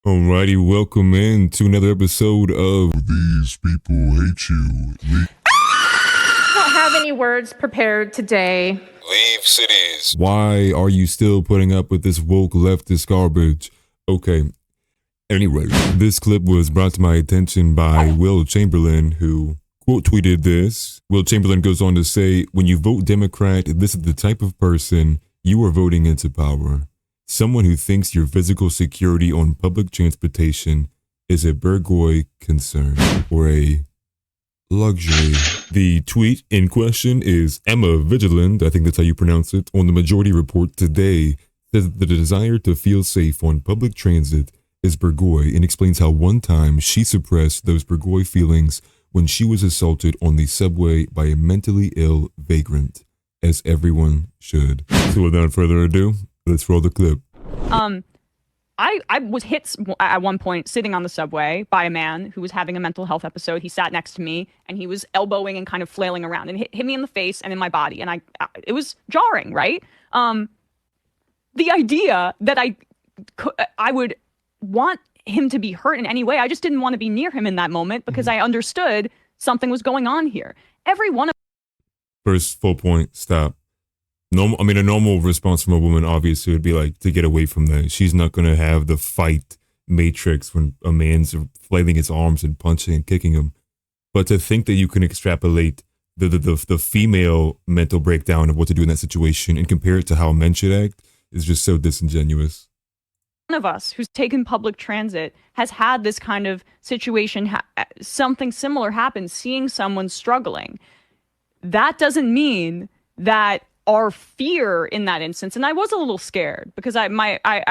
Alrighty, welcome in to another episode of These People Hate You. I don't have any words prepared today. Leave cities. Why are you still putting up with this woke leftist garbage? Okay, anyway, this clip was brought to my attention by Will Chamberlain, who quote tweeted this. Will Chamberlain goes on to say, when you vote Democrat, this is the type of person you are voting into power. Someone who thinks your physical security on public transportation is a bourgeois concern or a luxury. The tweet in question is Emma Vigeland, I think that's how you pronounce it, on the Majority Report today, says that the desire to feel safe on public transit is bourgeois and explains how one time she suppressed those bourgeois feelings when she was assaulted on the subway by a mentally ill vagrant, as everyone should. So without further ado, let's roll the clip. I was hit at one point sitting on the subway by a man who was having a mental health episode. He sat next to me and he was elbowing and kind of flailing around and hit me in the face and in my body. And it was jarring, right? The idea that I would want him to be hurt in any way, I just didn't want to be near him in that moment because I understood something was going on here. Every one of First full point, stop. A normal response from a woman obviously would be like to get away from that. She's not going to have the fight matrix when a man's flailing his arms and punching and kicking him. But to think that you can extrapolate the female mental breakdown of what to do in that situation and compare it to how men should act is just so disingenuous. One of us who's taken public transit has had this kind of situation, something similar happen, seeing someone struggling. That doesn't mean that our fear in that instance, and I was a little scared because I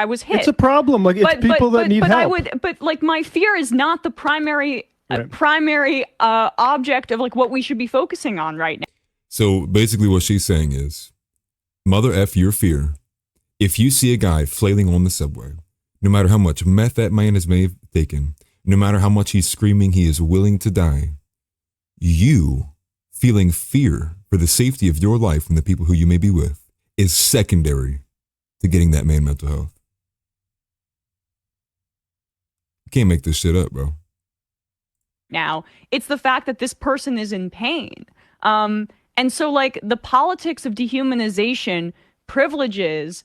was hit. It's a problem. Like it's people that need help. But my fear is not the primary object of like what we should be focusing on right now. So basically, what she's saying is, mother F your fear. If you see a guy flailing on the subway, no matter how much meth that man may have taken, no matter how much he's screaming he is willing to die, you feeling fear for the safety of your life and the people who you may be with is secondary to getting that man mental health. You can't make this shit up, bro. Now, it's the fact that this person is in pain. And so like the politics of dehumanization privileges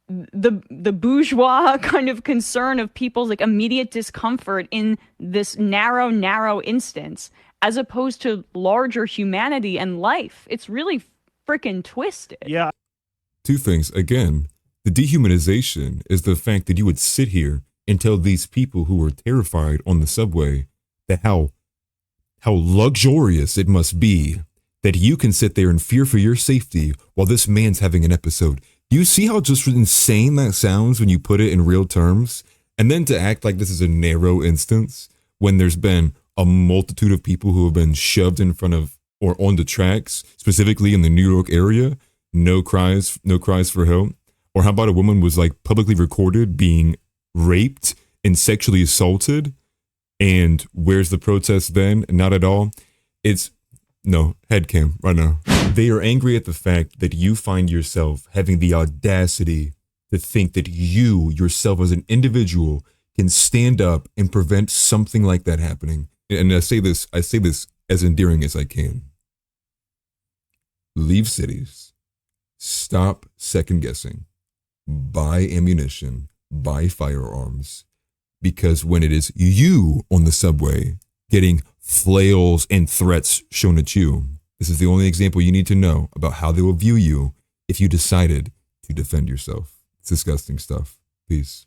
the bourgeois kind of concern of people's like immediate discomfort in this narrow instance, as opposed to larger humanity and life. It's really freaking twisted. Yeah. Two things. Again, the dehumanization is the fact that you would sit here and tell these people who were terrified on the subway that how luxurious it must be that you can sit there and fear for your safety while this man's having an episode. Do you see how just insane that sounds when you put it in real terms? And then to act like this is a narrow instance when there's been a multitude of people who have been shoved in front of or on the tracks, specifically in the New York area, no cries for help. Or how about a woman was like publicly recorded being raped and sexually assaulted? And where's the protest then? Not at all. It's no headcam right now. They are angry at the fact that you find yourself having the audacity to think that you yourself as an individual can stand up and prevent something like that happening. And I say this as endearing as I can. Leave cities. Stop second guessing. Buy ammunition. Buy firearms. Because when it is you on the subway getting flails and threats shown at you, this is the only example you need to know about how they will view you if you decided to defend yourself. It's disgusting stuff. Peace.